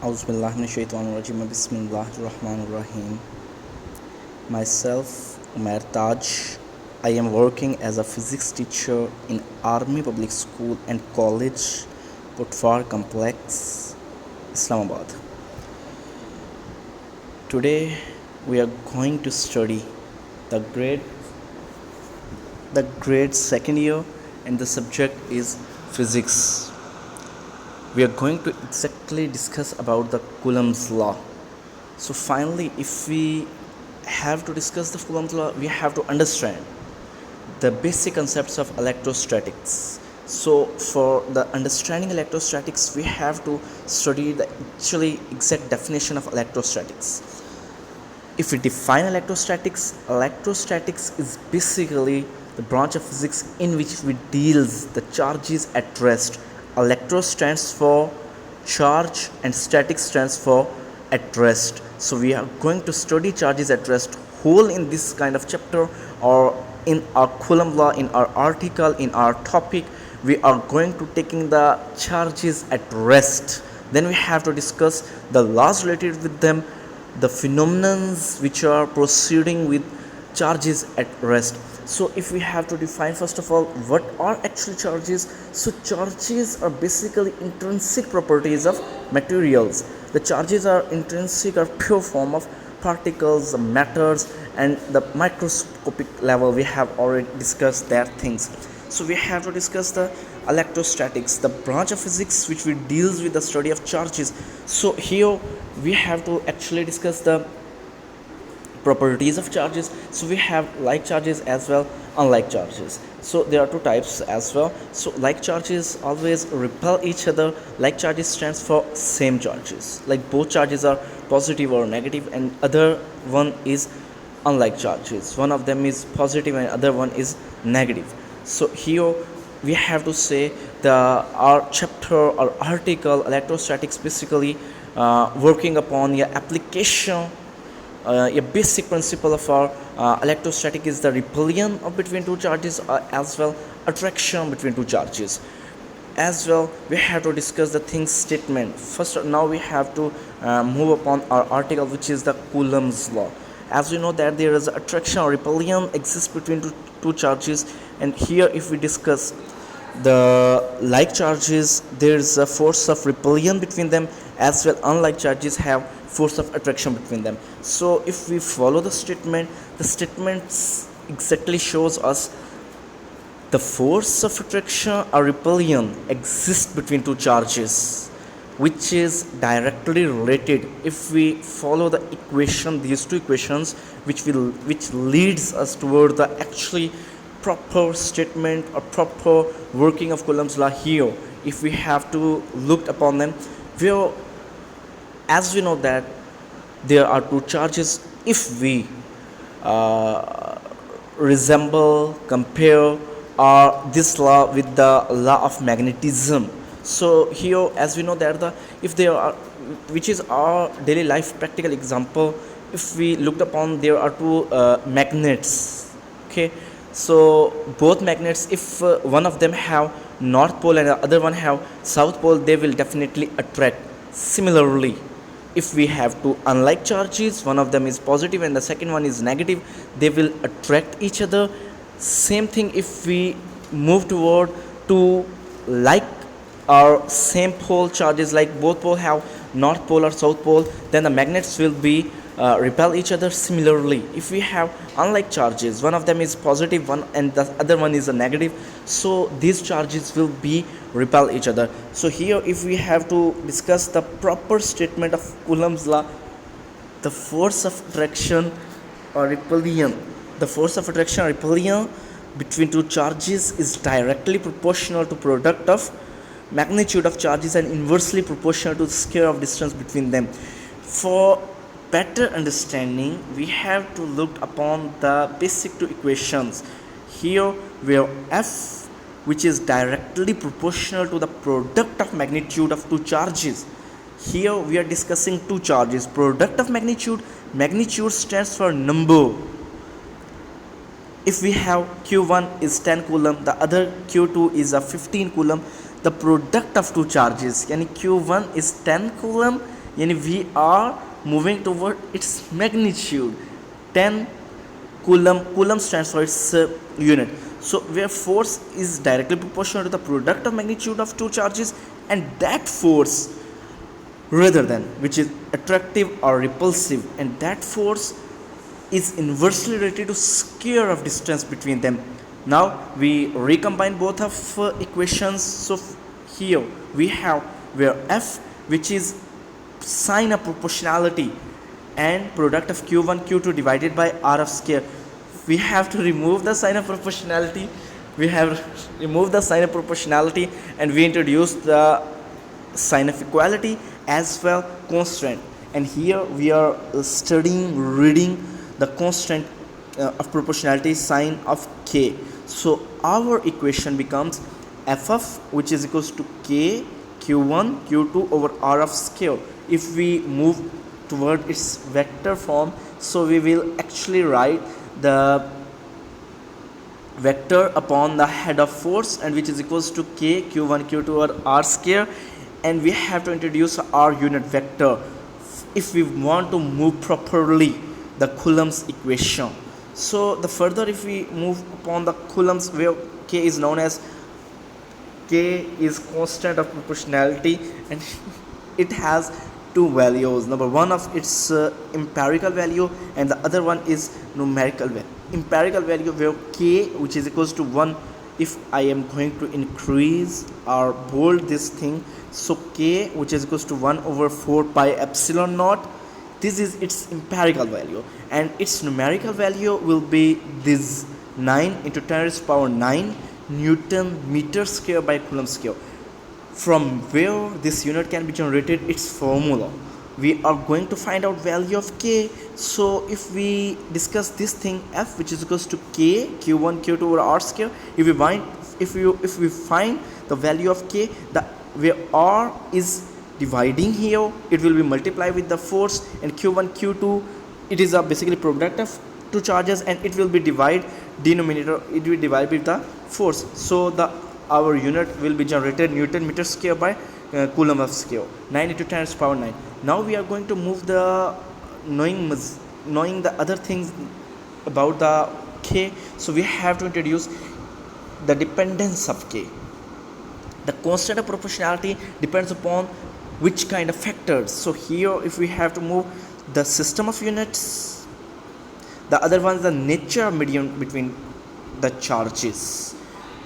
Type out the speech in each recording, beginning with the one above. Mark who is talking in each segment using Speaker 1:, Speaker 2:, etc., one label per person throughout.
Speaker 1: Auzubillahiminash-shaytanir-rajim. Bismillahir-Rahmanir-Rahim. Myself, Umair Taj. I am working as a physics teacher in Army Public School and College, Putwar Complex, Islamabad. Today, we are going to study the grade second year, and the subject is physics. We are going to exactly discuss about the Coulomb's law. So finally, if we have to discuss the Coulomb's law, we have to understand the basic concepts of electrostatics. So for the understanding electrostatics, we have to study the actually exact definition of electrostatics. If we define electrostatics is basically the branch of physics in which we deals the charges at rest. Electro stands for charge and static stands for at rest. So we are going to study charges at rest whole in this kind of chapter, or in our Coulomb law, in our article, in our topic. We are going to taking the charges at rest. Then we have to discuss the laws related with them, the phenomenons which are proceeding with charges at rest. So if we have to define first of all what are actually charges, so charges are basically intrinsic properties of materials. The charges are intrinsic or pure form of particles, matters, and the microscopic level we have already discussed that things. So we have to discuss the electrostatics, the branch of physics which we deals with the study of charges. So here we have to actually discuss the properties of charges. So we have like charges as well, unlike charges. So there are two types as well. So like charges always repel each other. Like charges stands for same charges, like both charges are positive or negative, and other one is unlike charges, one of them is positive and other one is negative. So here we have to say the our chapter or article electrostatics basically working upon the application. A basic principle of our electrostatic is the repulsion of between two charges, as well attraction between two charges. As well, we have to discuss the thing statement. First, now we have to move upon our article, which is the Coulomb's law. As we know that there is attraction or repulsion exists between two charges, and here if we discuss the like charges, there is a force of repulsion between them, as well unlike charges have force of attraction between them. So if we follow the statement exactly shows us the force of attraction or repulsion exists between two charges, which is directly related if we follow the equation, these two equations, which leads us toward the actually proper statement or proper working of Coulomb's law. Here if we have to look upon them, where as we know that there are two charges, if we compare this law with the law of magnetism. So here as we know that if there are, which is our daily life practical example, if we looked upon there are two magnets, okay. So both magnets, if one of them have north pole and the other one have south pole, they will definitely attract. Similarly, if we have two unlike charges, one of them is positive and the second one is negative, they will attract each other. Same thing if we move toward to like or same pole charges, like both pole have north pole or south pole, then the magnets will be repel each other. Similarly, if we have unlike charges, one of them is positive one and the other one is a negative, so these charges will be repel each other. So here if we have to discuss the proper statement of Coulomb's law, the force of attraction or repulsion between two charges is directly proportional to product of magnitude of charges and inversely proportional to the square of distance between them. For better understanding, we have to look upon the basic two equations here, where F, which is directly proportional to the product of magnitude of two charges. Here we are discussing two charges, product of magnitude stands for number. If we have Q1 is 10 coulomb, the other Q2 is a 15 coulomb, the product of two charges, yani Q1 is 10 coulomb, yani we are moving toward its magnitude. 10 coulomb stands for its unit. So where force is directly proportional to the product of magnitude of two charges, and that force rather than which is attractive or repulsive, and that force is inversely related to square of distance between them. Now we recombine both of equations. So here we have where F, which is sign of proportionality, and product of q1 q2 divided by r of square. We have to remove the sign of proportionality. We have removed the sign of proportionality, and we introduce the sign of equality as well constant. And here we are studying, reading the constant of proportionality sign of k. So our equation becomes f of which is equals to k q1 q2 over r of square. If we move toward its vector form, so we will actually write the vector upon the head of force, and which is equals to k q1 q2 over r square, and we have to introduce our unit vector if we want to move properly the Coulomb's equation. So the further if we move upon the Coulomb's, where k is known as k is constant of proportionality, and it has two values. Number one of its empirical value, and the other one is numerical value. Empirical value where k which is equals to 1, if I am going to increase or bold this thing, so k which is equals to 1 over 4 pi epsilon naught, this is its empirical value, and its numerical value will be this 9 into 10 raised to power 9 Newton meter square by Coulomb square. From where this unit can be generated, its formula. We are going to find out value of k. So if we discuss this thing f which is equals to k q1 q2 over r square, if we find the value of k, the where r is dividing here, it will be multiplied with the force, and q1 q2, it is a basically product of two charges, and it will be denominator, it will divide with the force. So the our unit will be generated Newton meter square by Coulomb of square, 9 into 10 raised to power 9. Now we are going to move the knowing the other things about the k. So we have to introduce the dependence of k. The constant of proportionality depends upon which kind of factors. So here if we have to move the system of units, the other one is the nature of medium between the charges.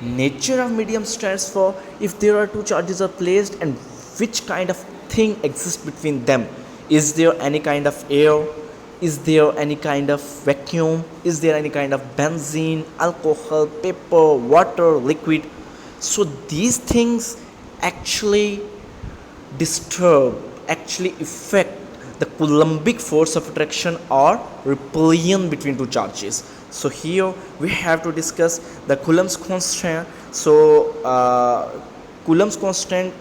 Speaker 1: Nature of medium stands for if there are two charges are placed and which kind of thing exists between them. Is there any kind of air? Is there any kind of vacuum? Is there any kind of benzene, alcohol, paper, water, liquid? So these things actually affect the Coulombic force of attraction or repulsion between two charges. So here we have to discuss the Coulomb's constant. So Coulomb's constant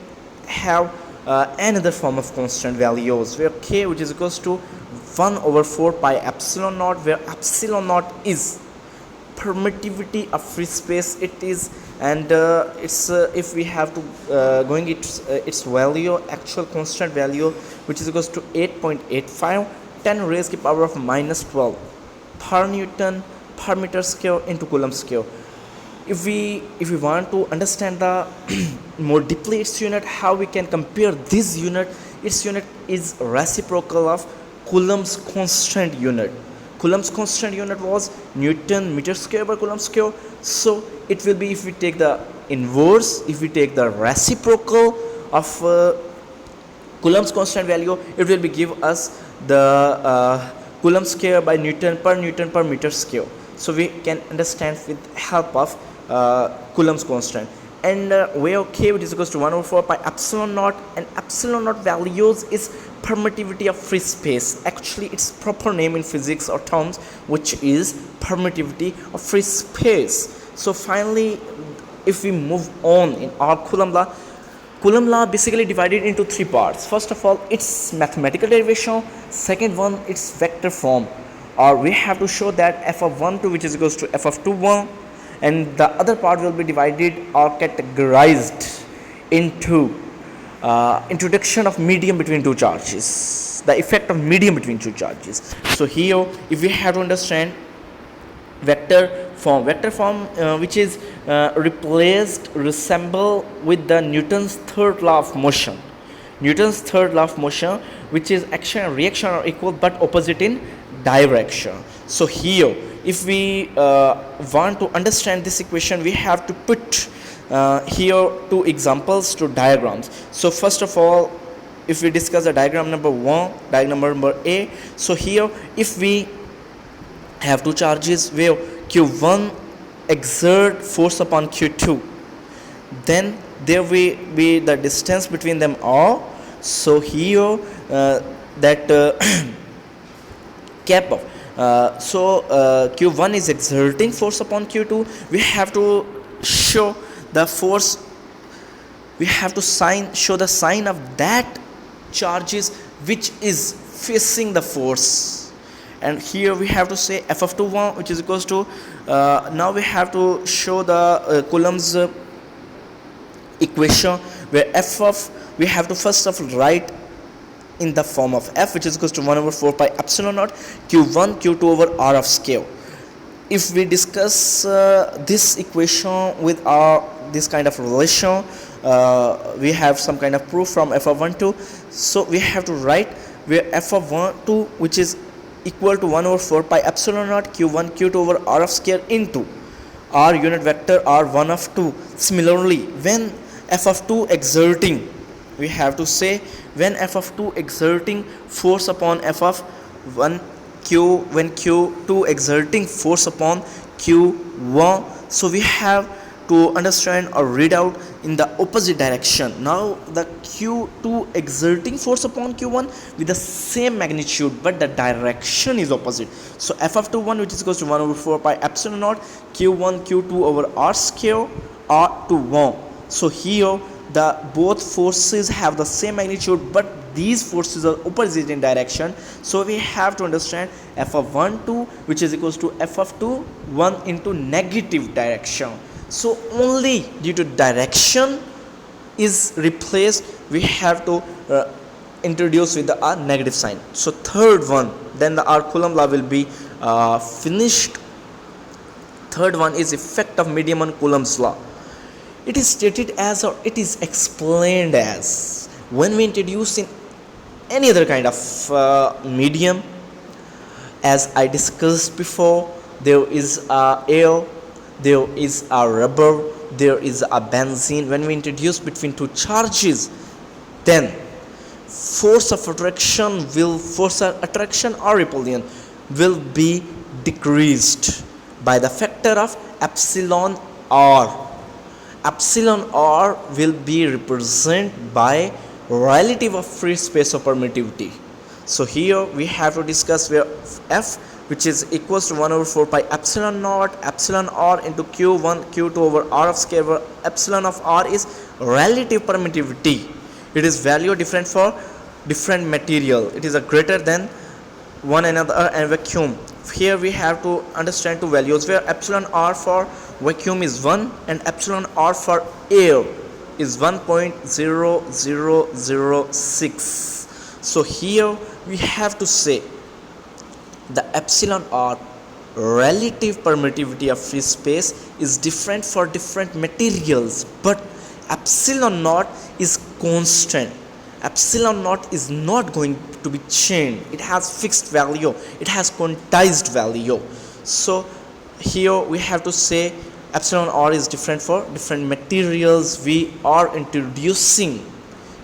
Speaker 1: have another form of constant values, where k which is equals to 1 over 4 pi epsilon naught, where epsilon naught is permittivity of free space. It is, and it's if we have to going its value, actual constant value, which is equals to 8.85 10 raised to the power of minus 12 per Newton per meter square into Coulomb square. If we want to understand the more deeply its unit, how we can compare this unit, its unit is reciprocal of Coulomb's constant unit. Coulomb's constant unit was Newton meter square by Coulomb square. So it will be, if we take the inverse, if we take the reciprocal of Coulomb's constant value, it will be give us the Coulomb square by Newton per meter square. So we can understand with help of Coulomb's constant. And where k which is equals to 1 over 4 pi epsilon naught, and epsilon naught values is permittivity of free space. Actually its proper name in physics or terms, which is permittivity of free space. So finally, if we move on in our Coulomb law basically divided into three parts. First of all, its mathematical derivation. Second one, its vector form, or we have to show that f of 1 2 which is equals to f of 2 1, and the other part will be divided or categorized into introduction of medium between two charges, the effect of medium between two charges. So here if we have to understand vector form which is resemble with the Newton's third law of motion. Newton's third law of motion, which is action and reaction are equal but opposite in direction. So here if we want to understand this equation, we have to put here two examples, two diagrams. So first of all, if we discuss the diagram number 1, diagram number A, so here if we have two charges where Q1 exert force upon Q2, then there will be the distance between them R. So here that cap of Q1 is exerting force upon Q2. We have to show the force, we have to show the sign of that charges which is facing the force, and here we have to say F of 1 which is equals to now we have to show the Coulomb's equation, where we have to first of all write in the form of F, which is equals to 1 over 4 pi epsilon naught Q1 Q2 over R of scale. If we discuss this equation with this kind of relation, we have some kind of proof from F of 1 2. So we have to write where F of 1 2 which is equal to 1 over 4 pi epsilon naught Q1 Q2 over R of scale into R unit vector R1 of 2. Similarly, when F of 2 exerting, we have to say when F of 2 exerting force upon F of 1 Q, when Q2 exerting force upon Q1, so we have to understand or read out in the opposite direction. Now the Q2 exerting force upon Q1 with the same magnitude, but the direction is opposite. So F of 1 which is equals to 1 over 4 pi epsilon naught Q1 Q2 over R square R1. So here the both forces have the same magnitude, but these forces are opposite in direction. So we have to understand F of 1 2 which is equals to F of 2 1 into negative direction. So only due to direction is replaced, we have to introduce with the negative sign. So third one, then our Coulomb law will be finished. Third one is effect of medium on Coulomb's law. It is stated as, or it is explained as, when we introduce in any other kind of medium, as I discussed before, there is air, there is a rubber, there is a benzene. When we introduce between two charges, then force of attraction or repulsion will be decreased by the factor of epsilon r. Epsilon r will be represented by relative of free space of permittivity. So here we have to discuss where F, which is equals to 1 over 4 pi epsilon naught epsilon r into Q1 Q2 over R of scale, where epsilon of r is relative permittivity. It is value different for different material. It is a greater than one another and vacuum. Here we have to understand two values, where epsilon r for vacuum is 1 and epsilon r for air is 1.0006. So here we have to say the epsilon r relative permittivity of free space is different for different materials, but epsilon naught is constant. Epsilon naught is not going to be changed. It has fixed value, it has quantized value. So here we have to say epsilon r is different for different materials we are introducing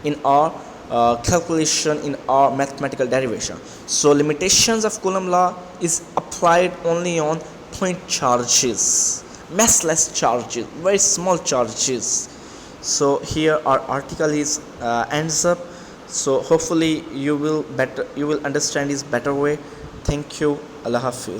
Speaker 1: in our calculation, in our mathematical derivation. So limitations of Coulomb law is applied only on point charges, massless charges, very small charges. So here our article is ends up. So hopefully you will understand this better way. Thank you. Allah Hafiz.